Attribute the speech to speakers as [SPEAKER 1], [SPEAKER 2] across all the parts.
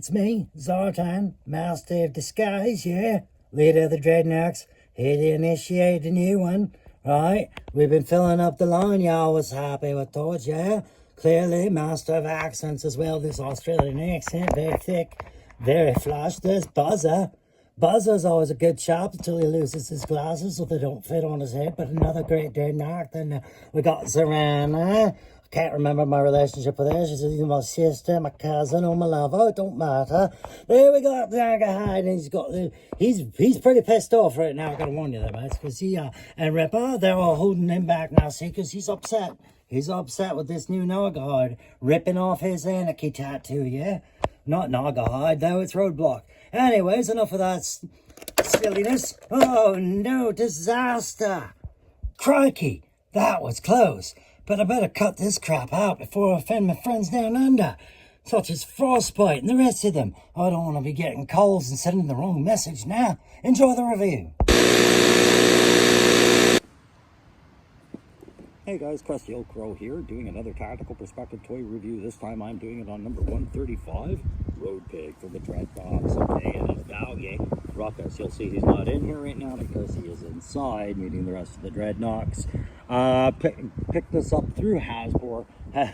[SPEAKER 1] It's me, Zartan, Master of Disguise, yeah? Leader of the Dreadnoks, here to initiate a new one, right? We've been filling up the line, y'all was happy with those, yeah? Clearly, Master of Accents as well, this Australian accent, very thick, very flush. There's Buzzer. Buzzer's always a good chap until he loses his glasses so they don't fit on his head, but another great Dreadnok. Then we got Zarana. Can't remember my relationship with her. She's either my sister, my cousin, or my lover. It don't matter. There we got Dargahide. He's pretty pissed off right now. I gotta warn you there, mates, because he and Ripper, they're all holding him back now, see, because he's upset. He's upset with this new Dargahide ripping off his anarchy tattoo, yeah? Not Dargahide, though, it's Roadblock. Anyways, enough of that silliness. Oh no, disaster! Crikey, that was close. But I better cut this crap out before I offend my friends down under, such as Frostbite and the rest of them. I don't want to be getting calls and sending the wrong message now. Enjoy the review.
[SPEAKER 2] Hey guys, Krusty Old Crow here, doing another Tactical Perspective toy review. This time I'm doing it on number 135, Road Pig for the Dreadnoks. Okay, and it's Rawkus. You'll see he's not in here right now because he is inside meeting the rest of the Dreadnoks. Picked this up through Hasbro. The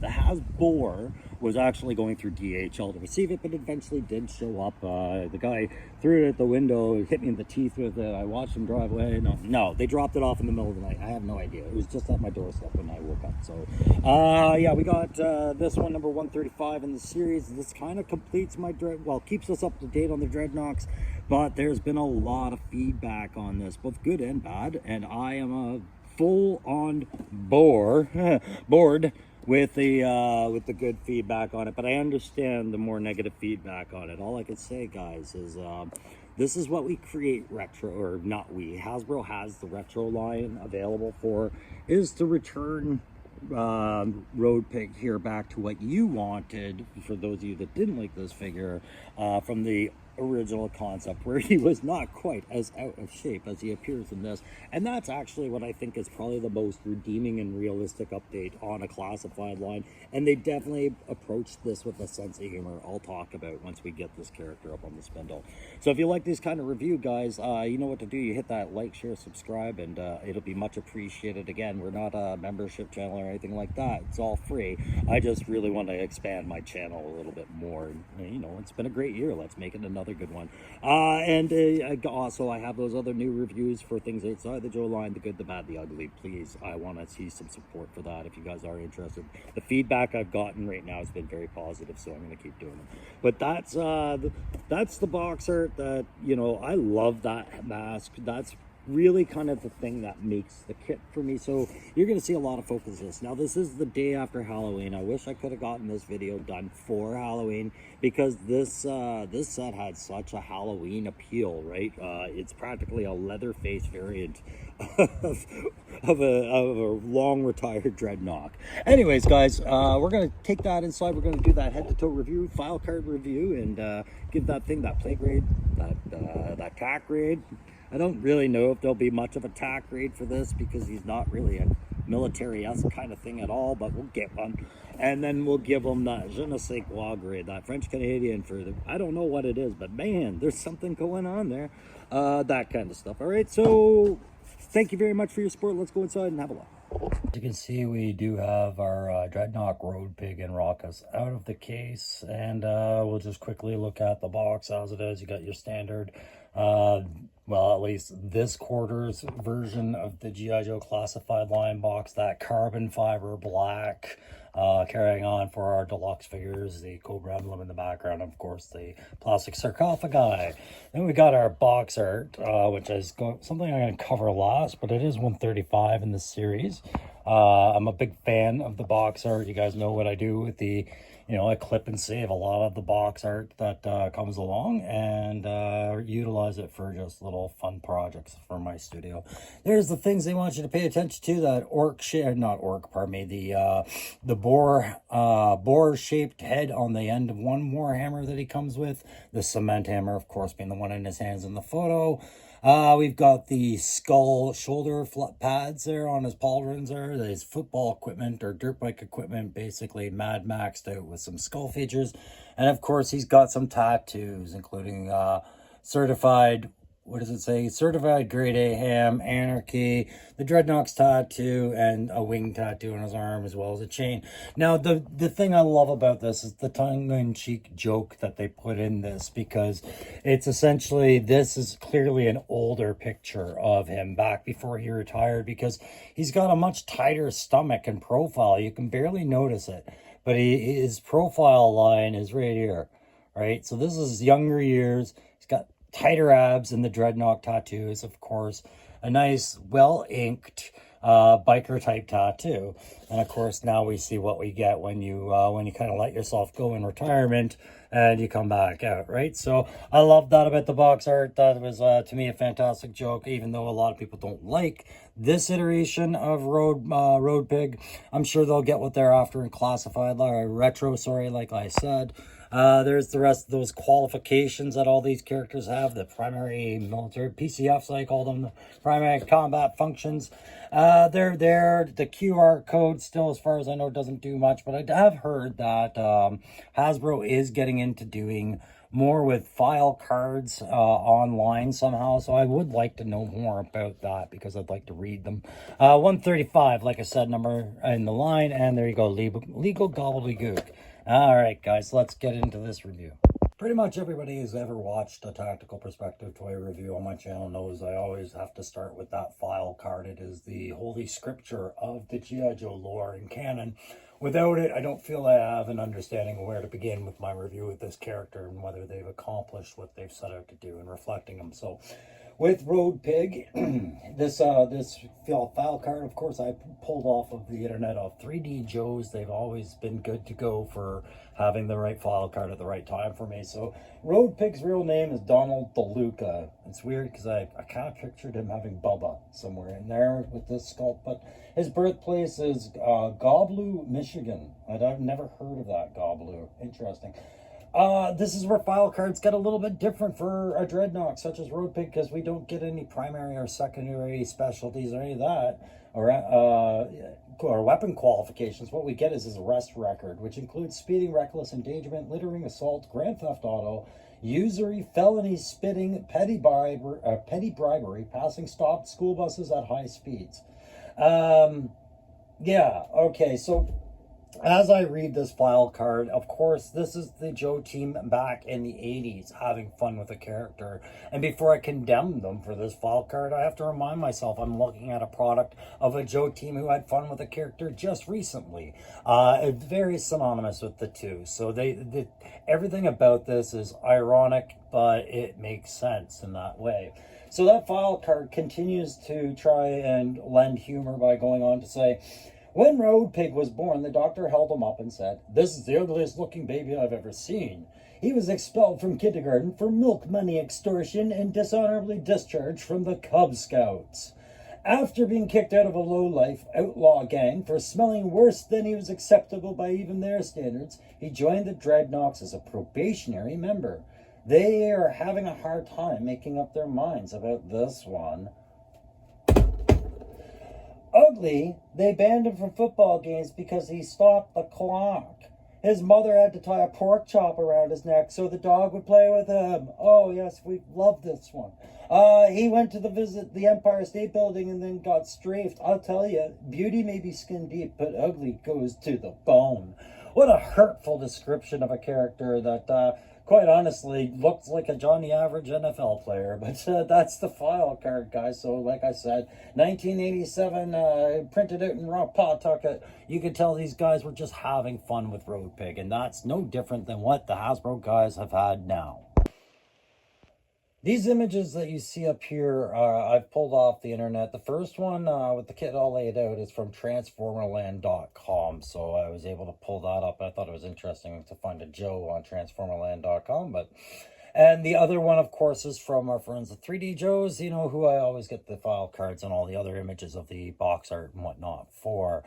[SPEAKER 2] Hasbro was actually going through DHL to receive it, but it eventually did show up. The guy threw it at the window, hit me in the teeth with it. I watched him drive away. No, they dropped it off in the middle of the night. I have no idea. It was just at my doorstep when I woke up. So, yeah, we got this one, number 135 in the series. This kind of completes my keeps us up to date on the Dreadnoks, but there's been a lot of feedback on this, both good and bad, and I am a full-on bored with the good feedback on it, but I understand the more negative feedback on it. All I can say, guys, is this is what we create retro, or not we. Hasbro has the retro line available for, is to return Road Pig here back to what you wanted, for those of you that didn't like this figure, from the original concept, where he was not quite as out of shape as he appears in this. And that's actually what I think is probably the most redeeming and realistic update on a classified line, and they definitely approached this with a sense of humor I'll talk about once we get this character up on the spindle. So if you like this kind of review, guys, you know what to do. You hit that like, share, subscribe, and it'll be much appreciated. Again, we're not a membership channel or anything like that. It's all free. I just really want to expand my channel a little bit more. You know, it's been a great year. Let's make it another good one. Also, I have those other new reviews for things outside the Joe line, the good, the bad, the ugly. Please, I want to see some support for that if you guys are interested. The feedback I've gotten right now has been very positive, so I'm going to keep doing it. But that's the box art that, you know, I love that mask. That's really kind of the thing that makes the kit for me. So you're going to see a lot of focus on this. Now, this is the day after Halloween. I wish I could have gotten this video done for Halloween, because this set had such a Halloween appeal, right? It's practically a Leatherface variant of a long retired Dreadnok. Anyways, guys, we're going to take that inside. We're going to do that head-to-toe review, file card review, and give that thing that play grade, that tack grade. I don't really know if there'll be much of a tack grade for this, because he's not really a military-esque kind of thing at all, but we'll get one. And then we'll give him that je ne sais quoi grade, that French-Canadian for the, I don't know what it is, but man, there's something going on there. That kind of stuff. All right, so thank you very much for your support. Let's go inside and have a look.
[SPEAKER 1] As you can see, we do have our Dreadnok, Road Pig, and Rawkus out of the case, and we'll just quickly look at the box as it is. You got your standard, well, at least this quarter's version of the G.I. Joe classified line box, that carbon fiber black, carrying on for our deluxe figures, the Cobra emblem in the background, of course, the plastic sarcophagi. Then we got our box art, which is something I'm going to cover last, but it is 135 in this series. I'm a big fan of the box art. You guys know what I do with the, you know, I clip and save a lot of the box art that comes along, and utilize it for just little fun projects for my studio. There's the things they want you to pay attention to, that the boar shaped head on the end of one Warhammer that he comes with, the cement hammer, of course, being the one in his hands in the photo. We've got the skull shoulder pads there on his pauldrons there, his football equipment or dirt bike equipment, basically Mad Maxed out with with some skull features. And of course, he's got some tattoos, including certified, what does it say? Certified grade A ham, anarchy, the Dreadnok's tattoo, and a wing tattoo on his arm, as well as a chain. Now, the thing I love about this is the tongue-in-cheek joke that they put in this, because it's essentially, this is clearly an older picture of him back before he retired, because he's got a much tighter stomach and profile. You can barely notice it, but his profile line is right here, right? So this is younger years. He's got tighter abs, and the Dreadnok tattoo is, of course, a nice, well-inked biker type tattoo. And of course, now we see what we get when you kind of let yourself go in retirement and you come back out, right? So I love that about the box art. That was to me a fantastic joke, even though a lot of people don't like this iteration of Road Pig. I'm sure they'll get what they're after in classified retro, like I said. There's the rest of those qualifications that all these characters have, the primary military PCFs, I call them, the primary combat functions. They're there. The QR code still, as far as I know, doesn't do much, but I have heard that Hasbro is getting into doing more with file cards online somehow, so I would like to know more about that, because I'd like to read them. 135, like I said, number in the line, and there you go, legal gobbledygook. All right, guys, let's get into this review. Pretty much everybody who's ever watched a Tactical Perspective toy review on my channel knows I always have to start with that file card. It is the holy scripture of the G.I. Joe lore and canon. Without it, I don't feel I have an understanding of where to begin with my review of this character and whether they've accomplished what they've set out to do in reflecting them. So, with Road Pig, this file card, of course, I pulled off of the internet of 3D Joes. They've always been good to go for having the right file card at the right time for me. So Road Pig's real name is Donald DeLuca. It's weird because I kind of pictured him having Bubba somewhere in there with this sculpt, but his birthplace is Goblu, Michigan. I've never heard of that, Goblu. Interesting. This is where file cards get a little bit different for a Dreadnok, such as Road Pig, because we don't get any primary or secondary specialties or any of that, or weapon qualifications. What we get is his arrest record, which includes speeding, reckless endangerment, littering, assault, grand theft auto, usury, felony, spitting, petty bribery, passing stopped school buses at high speeds. Yeah, okay, so as I read this file card, of course, this is the Joe team back in the 80s having fun with a character. And before I condemn them for this file card, I have to remind myself I'm looking at a product of a Joe team who had fun with a character just recently. It's very synonymous with the two. So everything about this is ironic, but it makes sense in that way. So that file card continues to try and lend humor by going on to say, when Road Pig was born, the doctor held him up and said, "This is the ugliest looking baby I've ever seen. He was expelled from kindergarten for milk money extortion and dishonorably discharged from the Cub Scouts. After being kicked out of a low-life outlaw gang for smelling worse than he was acceptable by even their standards, he joined the Dreadnoks as a probationary member. They are having a hard time making up their minds about this one. Ugly, they banned him from football games because he stopped the clock. His mother had to tie a pork chop around his neck so the dog would play with him. Oh, yes, we love this one. He went to visit the Empire State Building and then got strafed. I'll tell you, beauty may be skin deep, but ugly goes to the bone." What a hurtful description of a character that, quite honestly, looks like a Johnny Average NFL player. But that's the file card, guys. So, like I said, 1987, printed out in raw Pawtucket. You could tell these guys were just having fun with Road Pig, and that's no different than what the Hasbro guys have had now. These images that you see up here, I've pulled off the internet. The first one with the kit all laid out is from Transformerland.com, so I was able to pull that up. I thought it was interesting to find a Joe on Transformerland.com, and the other one, of course, is from our friends the 3D Joes, you know, who I always get the file cards and all the other images of the box art and whatnot for.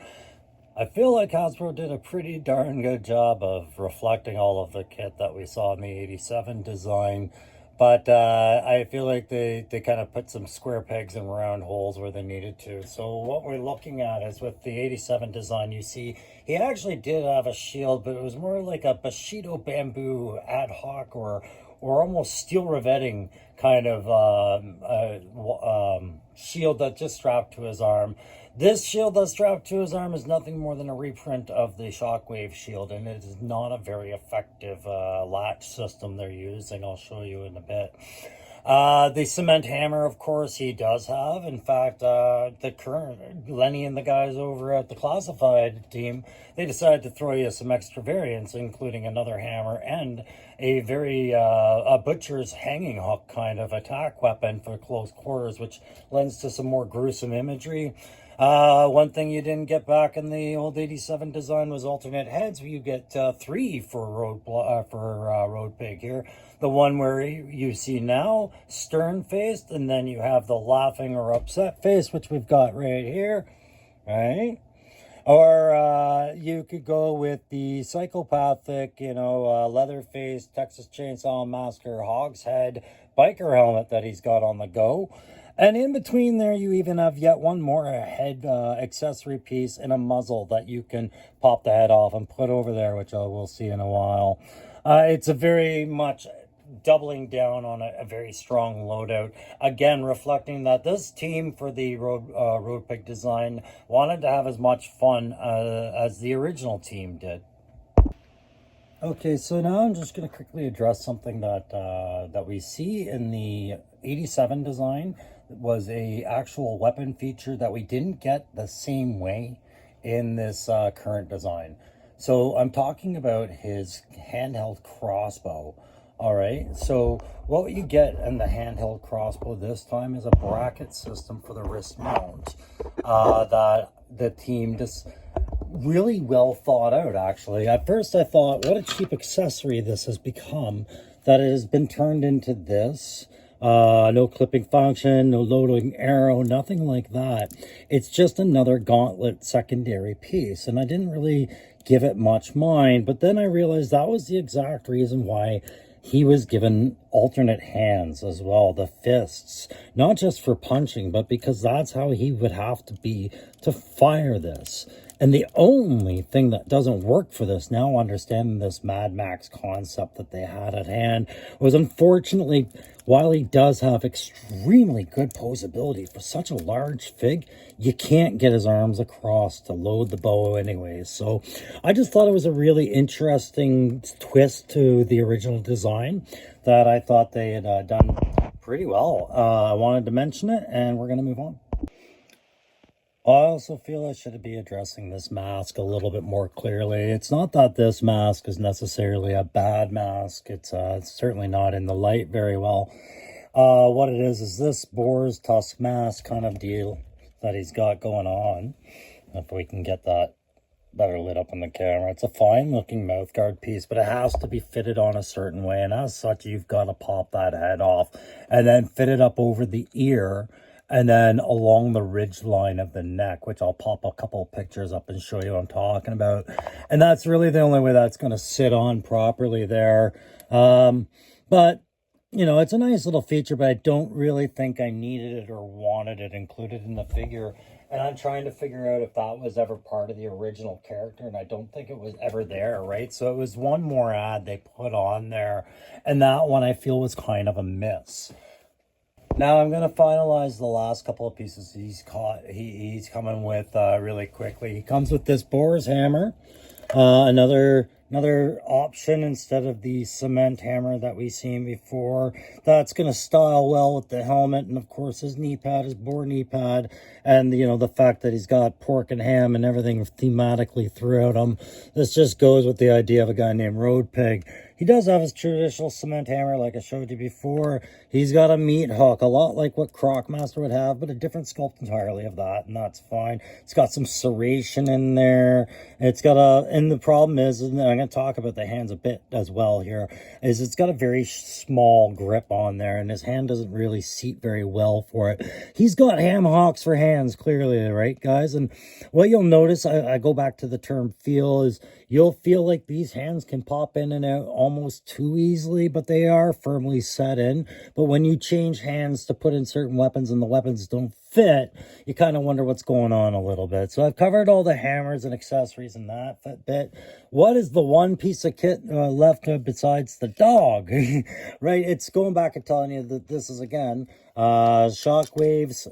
[SPEAKER 1] I feel like Hasbro did a pretty darn good job of reflecting all of the kit that we saw in the 87 design But I feel like they kind of put some square pegs in round holes where they needed to. So what we're looking at is with the 87 design, you see he actually did have a shield, but it was more like a Bushido bamboo ad hoc or almost steel riveting kind of shield that just strapped to his arm. This shield that's strapped to his arm is nothing more than a reprint of the Shockwave shield, and it is not a very effective latch system they're using. I'll show you in a bit. The cement hammer, of course, he does have. In fact, the current Lenny and the guys over at the Classified team, they decided to throw you some extra variants, including another hammer and a very a butcher's hanging hook kind of attack weapon for close quarters, which lends to some more gruesome imagery. One thing you didn't get back in the old 87 design was alternate heads. You get 3 for Road Pig here. The one where you see now, stern-faced, and then you have the laughing or upset face, which we've got right here, right? Or you could go with the psychopathic, leather-faced Texas Chainsaw Massacre Hogshead biker helmet that he's got on the go. And in between there, you even have yet one more head accessory piece and a muzzle that you can pop the head off and put over there, which we'll see in a while. It's a very much doubling down on a very strong loadout. Again, reflecting that this team for the Road Pig design wanted to have as much fun as the original team did. Okay, so now I'm just going to quickly address something that we see in the 87 design. It was a actual weapon feature that we didn't get the same way in this current design. So I'm talking about his handheld crossbow. All right, so what you get in the handheld crossbow this time is a bracket system for the wrist mount that the team just really well thought out, actually. At first I thought, what a cheap accessory this has become, that it has been turned into this. No clipping function, no loading arrow, nothing like that. It's just another gauntlet secondary piece, and I didn't really give it much mind, but then I realized that was the exact reason why he was given alternate hands as well, the fists, not just for punching, but because that's how he would have to be to fire this. And the only thing that doesn't work for this, now understanding this Mad Max concept that they had at hand, was unfortunately, while he does have extremely good posability for such a large fig, you can't get his arms across to load the bow anyways. So I just thought it was a really interesting twist to the original design that I thought they had done pretty well. I wanted to mention it, and we're going to move on. I also feel I should be addressing this mask a little bit more clearly. It's not that this mask is necessarily a bad mask. It's certainly not in the light very well. What it is this boar's tusk mask kind of deal that he's got going on. If we can get that better lit up on the camera. It's a fine looking mouthguard piece, but it has to be fitted on a certain way. And as such, you've got to pop that head off and then fit it up over the ear, and then along the ridge line of the neck, which I'll pop a couple of pictures up and show you what I'm talking about. And that's really the only way that's going to sit on properly there. But, it's a nice little feature, but I don't really think I needed it or wanted it included in the figure. And I'm trying to figure out if that was ever part of the original character, and I don't think it was ever there, right? So it was one more ad they put on there, and that one I feel was kind of a miss. Now I'm going to finalize the last couple of pieces he's coming with really quickly. He comes with this boar's hammer, another option instead of the cement hammer that we've seen before. That's going to style well with the helmet, and of course his knee pad, his boar knee pad, and the fact that he's got pork and ham and everything thematically throughout him. This just goes with the idea of a guy named Road Pig. He does have his traditional cement hammer, like I showed you before. He's got a meat hook, a lot like what Crocmaster would have, but a different sculpt entirely of that, and that's fine. It's got some serration in there. And the problem is, and I'm going to talk about the hands a bit as well here, is it's got a very small grip on there, and his hand doesn't really seat very well for it. He's got ham hocks for hands, clearly, right, guys? And what you'll notice, I go back to the term feel, is you'll feel like these hands can pop in and out almost too easily, but they are firmly set in. But when you change hands to put in certain weapons and the weapons don't fit, you kind of wonder what's going on a little bit. So I've covered all the hammers and accessories in that bit. What is the one piece of kit left besides the dog? Right? It's going back and telling you that this is, again, Shockwave's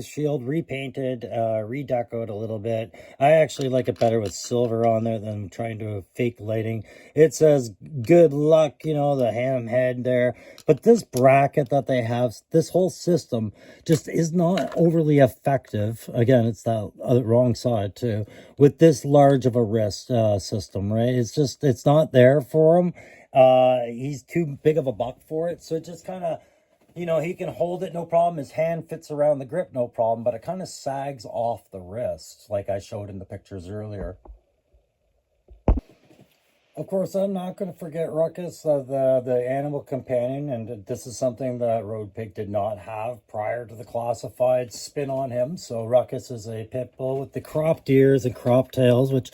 [SPEAKER 1] shield repainted, redecoed a little bit. I actually like it better with silver on there than trying to fake lighting. It says good luck, you know, the ham head there. But this bracket that they have, this whole system just is not overly effective. Again, it's that wrong side too, with this large of a wrist system, right? It's not there for him. He's too big of a buck for it. So it just kind of, you know, he can hold it, no problem. His hand fits around the grip, no problem. But it kind of sags off the wrist, like I showed in the pictures earlier. Of course, I'm not going to forget Rawkus, the animal companion, and this is something that Road Pig did not have prior to the classified spin on him. So Rawkus is a pit bull with the cropped ears and cropped tails, which,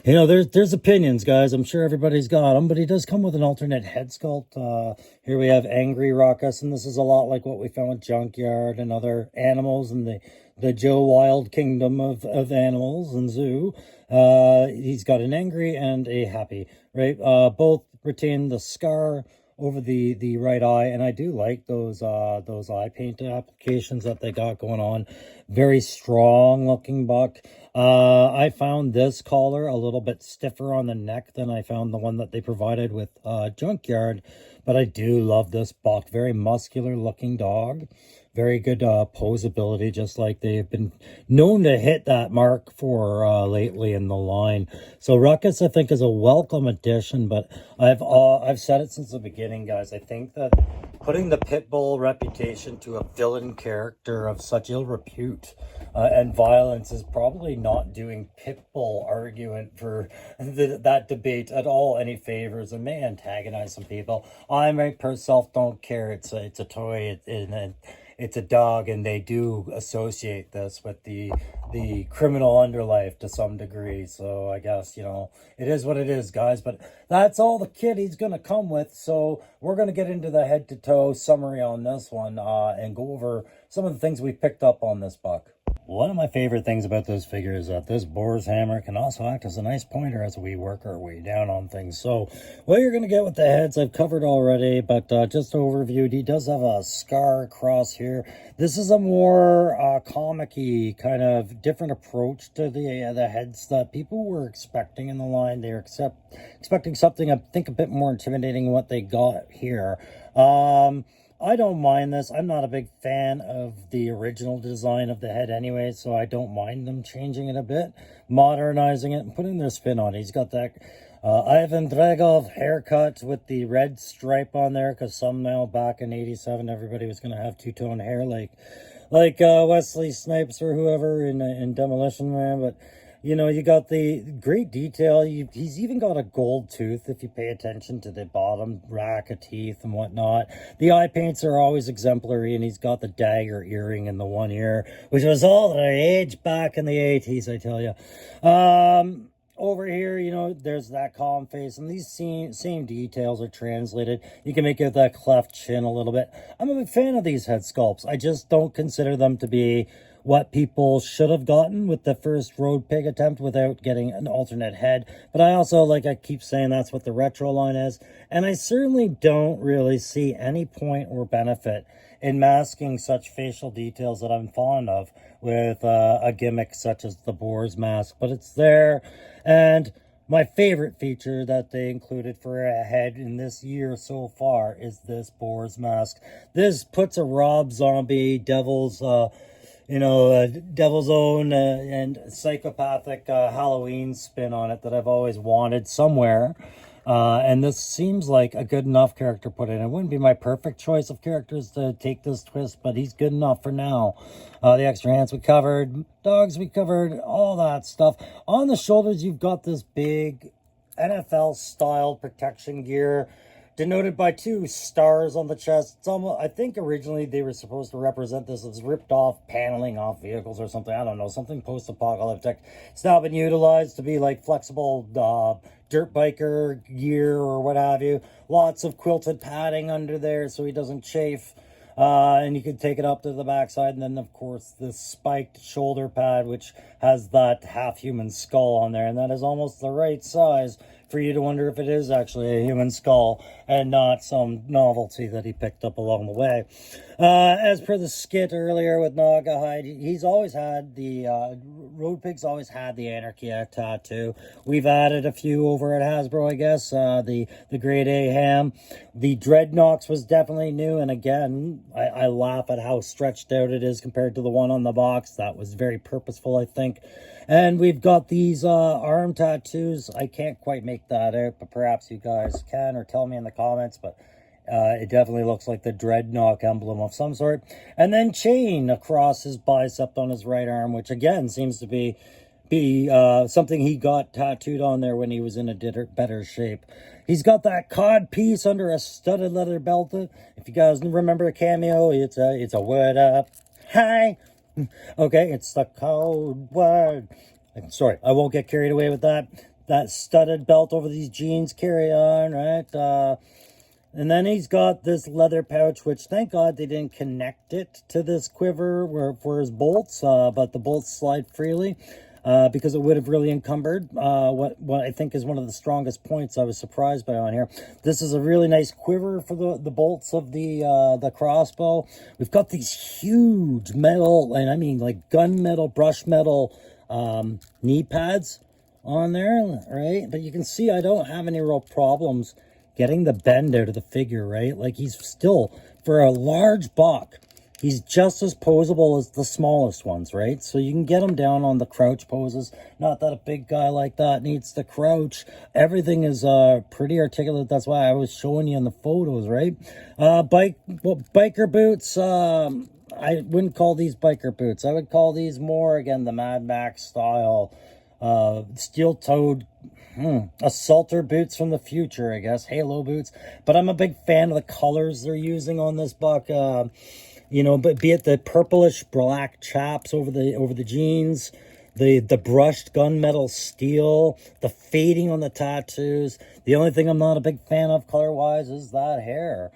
[SPEAKER 1] you know, there's opinions, guys. I'm sure everybody's got them, but he does come with an alternate head sculpt. Here we have Angry Rawkus, and this is a lot like what we found with Junkyard and other animals in the Joe Wild kingdom of animals and zoo. He's got an angry and a happy, right? Both retain the scar over the right eye, and I do like those eye paint applications that they got going on. Very strong looking buck. I found this collar a little bit stiffer on the neck than I found the one that they provided with Junkyard, but I do love this buck. Very muscular looking dog. Very good posability, just like they've been known to hit that mark for lately in the line. So Rawkus, I think, is a welcome addition, but I've said it since the beginning, guys. I think that putting the pit bull reputation to a villain character of such ill repute and violence is probably not doing pit bull argument for that debate at all any favors, and may antagonize some people. I myself don't care. It's a toy, and it's a dog, and they do associate this with the criminal underlife to some degree. So I guess, you know, it is what it is, guys. But that's all the kit he's going to come with. So we're going to get into the head-to-toe summary on this one and go over some of the things we picked up on this buck. One of my favorite things about this figure is that this boar's hammer can also act as a nice pointer as we work our way down on things. So what you're going to get with the heads, I've covered already, but just overviewed, he does have a scar across here. This is a more comic-y kind of different approach to the heads that people were expecting in the line. They were expecting something, I think, a bit more intimidating than what they got here. I don't mind this. I'm not a big fan of the original design of the head anyway, so I don't mind them changing it a bit, modernizing it, and putting their spin on it. He's got that Ivan Dragov haircut with the red stripe on there, because somehow back in 87, everybody was going to have two-tone hair like Wesley Snipes or whoever in Demolition Man, but you know, you got the great detail. He's even got a gold tooth if you pay attention to the bottom rack of teeth and whatnot. The eye paints are always exemplary, and he's got the dagger earring in the one ear, which was all the age back in the 80s, I tell you. Over here, you know, there's that calm face, and these same details are translated. You can make it that cleft chin a little bit. I'm a big fan of these head sculpts. I just don't consider them to be what people should have gotten with the first Road Pig attempt without getting an alternate head. But I also, like I keep saying, that's what the retro line is. And I certainly don't really see any point or benefit in masking such facial details that I'm fond of with a gimmick such as the boar's mask. But it's there. And my favorite feature that they included for a head in this year so far is this boar's mask. This puts a Rob Zombie Devil's Devil's Own and psychopathic Halloween spin on it that I've always wanted somewhere. And this seems like a good enough character put in. It wouldn't be my perfect choice of characters to take this twist, but he's good enough for now. The extra hands we covered, dogs we covered, all that stuff. On the shoulders, you've got this big NFL-style protection gear, denoted by two stars on the chest. It's almost, I think originally they were supposed to represent this as ripped off paneling off vehicles or something. I don't know, something post-apocalyptic. It's now been utilized to be like flexible dirt biker gear or what have you. Lots of quilted padding under there so he doesn't chafe. And you can take it up to the backside, and then of course the spiked shoulder pad, which has that half human skull on there, and that is almost the right size for you to wonder if it is actually a human skull and not some novelty that he picked up along the way. As per the skit earlier with Naugahyde, he's always had the Road Pig's always had the Anarchy tattoo. We've added a few over at Hasbro, I guess. The Grade A ham. The Dreadnoks was definitely new, and again, I laugh at how stretched out it is compared to the one on the box. That was very purposeful, I think. And we've got these arm tattoos. I can't quite make that out, but perhaps you guys can, or tell me in the comments, but it definitely looks like the Dreadnok emblem of some sort. And then chain across his bicep on his right arm, which again seems to be something he got tattooed on there when he was in a better shape. He's got that cod piece under a studded leather belt. If you guys remember a cameo, it's a word up. Hi. Okay, it's the code word. I'm sorry, I won't get carried away with that. That studded belt over these jeans, carry on, right? And then he's got this leather pouch, which thank God they didn't connect it to this quiver for his bolts, but the bolts slide freely. Because it would have really encumbered what I think is one of the strongest points I was surprised by on here. This is a really nice quiver for the bolts of the crossbow. We've got these huge metal, and I mean like gunmetal, brush metal knee pads on there, right? But you can see I don't have any real problems getting the bend out of the figure, right? Like he's still, for a large buck, he's just as posable as the smallest ones, right? So you can get him down on the crouch poses. Not that a big guy like that needs to crouch. Everything is pretty articulate. That's why I was showing you in the photos, right? Biker boots. I wouldn't call these biker boots. I would call these more, again, the Mad Max style, steel-toed assaulter boots from the future, I guess. Halo boots. But I'm a big fan of the colors they're using on this buck. You know, but be it the purplish black chaps over the jeans, the brushed gunmetal steel, the fading on the tattoos. The only thing I'm not a big fan of color-wise is that hair.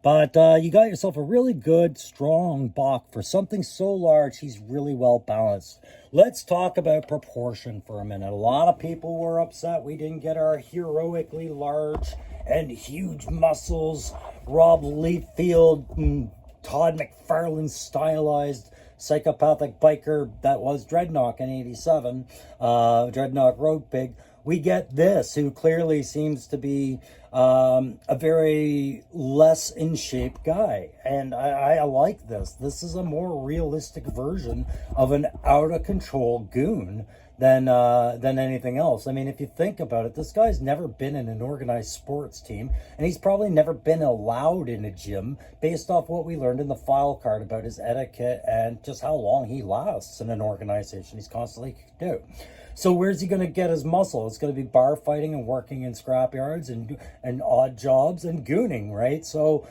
[SPEAKER 1] But you got yourself a really good, strong buck. For something so large, he's really well balanced. Let's talk about proportion for a minute. A lot of people were upset we didn't get our heroically large and huge muscles, Rob Liefeld, Todd McFarlane stylized psychopathic biker that was Dreadnok in 87, Dreadnok Road Pig. We get this, who clearly seems to be a very less in shape guy. And I like this. This is a more realistic version of an out of control goon than anything else. I mean, if you think about it, this guy's never been in an organized sports team, and he's probably never been allowed in a gym based off what we learned in the file card about his etiquette and just how long he lasts in an organization. He's constantly kicked out. So where's he going to get his muscle? It's going to be bar fighting and working in scrapyards and odd jobs and gooning, right? So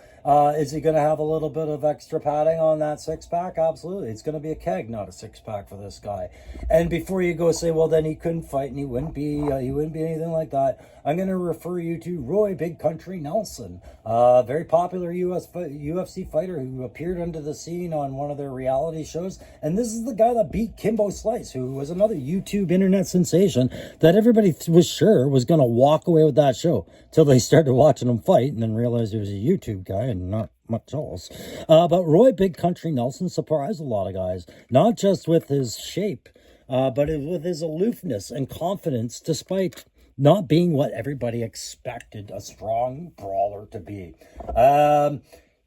[SPEAKER 1] is he going to have a little bit of extra padding on that six-pack? Absolutely. It's going to be a keg, not a six-pack for this guy. And before you go say, well, then he couldn't fight and he wouldn't be anything like that, I'm going to refer you to Roy Big Country Nelson, a very popular UFC fighter who appeared under the scene on one of their reality shows. And this is the guy that beat Kimbo Slice, who was another YouTube internet sensation that everybody was sure was going to walk away with that show till they started watching him fight and then realized he was a YouTube guy and not much else. But Roy Big Country Nelson surprised a lot of guys, not just with his shape, but with his aloofness and confidence, despite not being what everybody expected a strong brawler to be.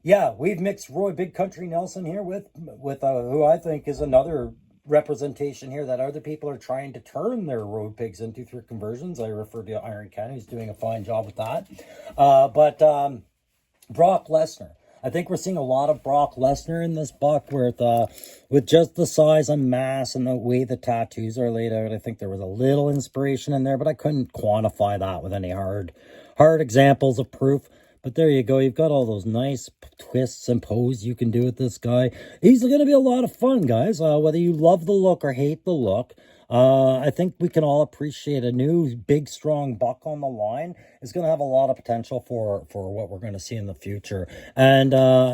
[SPEAKER 1] Yeah, we've mixed Roy Big Country Nelson here with who I think is another representation here that other people are trying to turn their road pigs into through conversions. I refer to Iron Ken, who's doing a fine job with that. But Brock Lesnar. I think we're seeing a lot of Brock Lesnar in this buck with just the size and mass and the way the tattoos are laid out. I think there was a little inspiration in there, but I couldn't quantify that with any hard examples of proof. But there you go. You've got all those nice twists and poses you can do with this guy. He's going to be a lot of fun, guys. Whether you love the look or hate the look,
[SPEAKER 2] I think we can all appreciate a new big strong buck on the line is going to have a lot of potential for what we're going to see in the future. And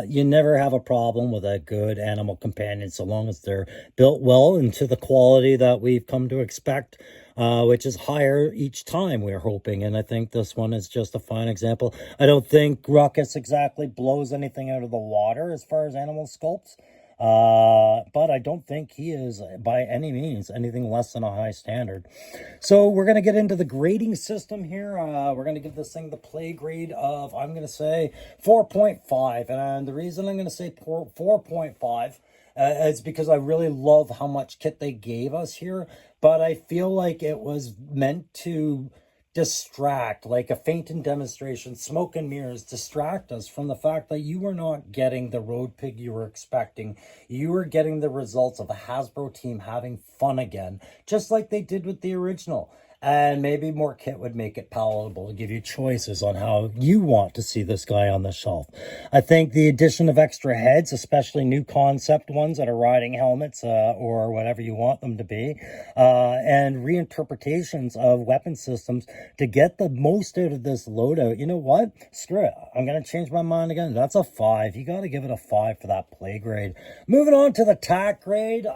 [SPEAKER 2] you never have a problem with a good animal companion so long as they're built well and to the quality that we've come to expect, which is higher each time, we're hoping. And I think this one is just a fine example. I don't think Rawkus exactly blows anything out of the water as far as animal sculpts. But I don't think he is by any means anything less than a high standard. So we're going to get into the grading system here. We're going to give this thing the play grade of, I'm going to say 4.5. And the reason I'm going to say 4.5 is because I really love how much kit they gave us here. But I feel like it was meant to distract, like a fainting demonstration, smoke and mirrors, distract us from the fact that you were not getting the road pig you were expecting. You were getting the results of a Hasbro team having fun again, just like they did with the original. And maybe more kit would make it palatable to give you choices on how you want to see this guy on the shelf. I think the addition of extra heads, especially new concept ones that are riding helmets or whatever you want them to be, and reinterpretations of weapon systems to get the most out of this loadout. You know what? Screw it. I'm going to change my mind again. That's a 5. You got to give it a 5 for that play grade. Moving on to the tack grade.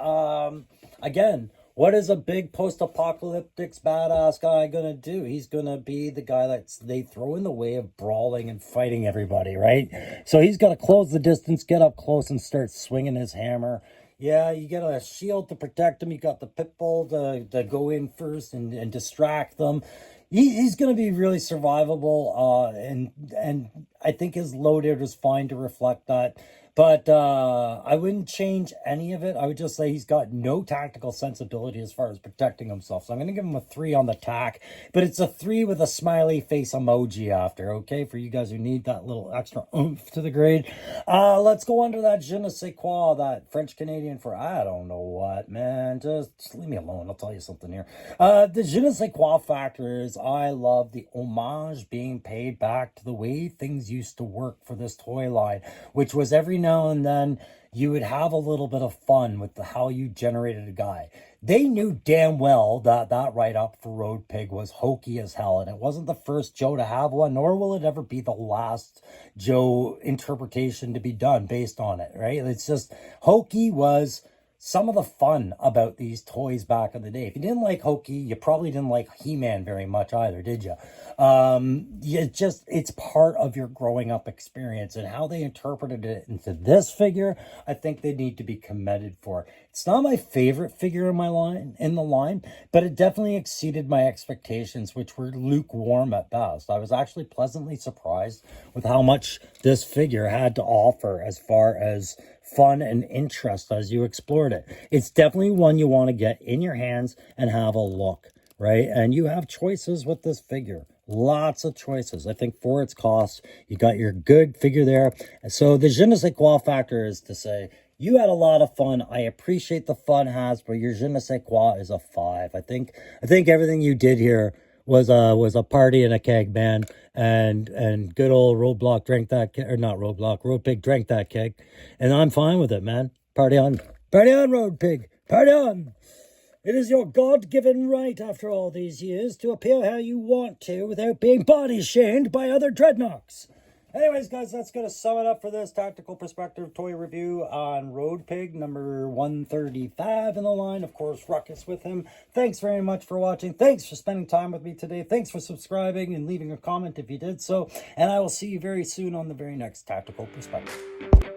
[SPEAKER 2] Again, what is a big post-apocalyptic badass guy going to do? He's going to be the guy that they throw in the way of brawling and fighting everybody, right? So he's got to close the distance, get up close, and start swinging his hammer. Yeah, you get a shield to protect him. You got the pit bull to go in first and distract them. He's going to be really survivable, and I think his loadout is fine to reflect that. But I wouldn't change any of it. I would just say he's got no tactical sensibility as far as protecting himself. So I'm going to give him a 3 on the tack. But it's a 3 with a smiley face emoji after, okay? For you guys who need that little extra oomph to the grade. Let's go under that je ne sais quoi, that French-Canadian for I don't know what, man. Just leave me alone. I'll tell you something here. The je ne sais quoi factor is I love the homage being paid back to the way things used to work for this toy line, which was every now and then you would have a little bit of fun with how you generated a guy. They knew damn well that that write-up for Road Pig was hokey as hell, and it wasn't the first Joe to have one, nor will it ever be the last Joe interpretation to be done based on it, right? It's just, hokey was some of the fun about these toys back in the day. If you didn't like hokey, you probably didn't like He-Man very much either, did you? It's part of your growing up experience, and how they interpreted it into this figure, I think they need to be commended for. It's not my favorite figure in the line, but it definitely exceeded my expectations, which were lukewarm at best. I was actually pleasantly surprised with how much this figure had to offer as far as fun and interest as you explored it. It's definitely one you want to get in your hands and have a look, right? And you have choices with this figure. Lots of choices. I think for its cost, you got your good figure there. So the je ne sais quoi factor is to say, you had a lot of fun. I appreciate the fun, Hasbro. Your je ne sais quoi is a 5. I think everything you did here was a party in a keg, man, and good old Roadblock drank that, or not Roadblock, Road Pig drank that keg, and I'm fine with it, man. Party on, Road Pig, party on. It is your God-given right after all these years to appear how you want to without being body-shamed by other Dreadnoks. Anyways, guys, that's going to sum it up for this Tactical Perspective toy review on Road Pig number 135 in the line. Of course, Rawkus with him. Thanks very much for watching. Thanks for spending time with me today. Thanks for subscribing and leaving a comment if you did so. And I will see you very soon on the very next Tactical Perspective.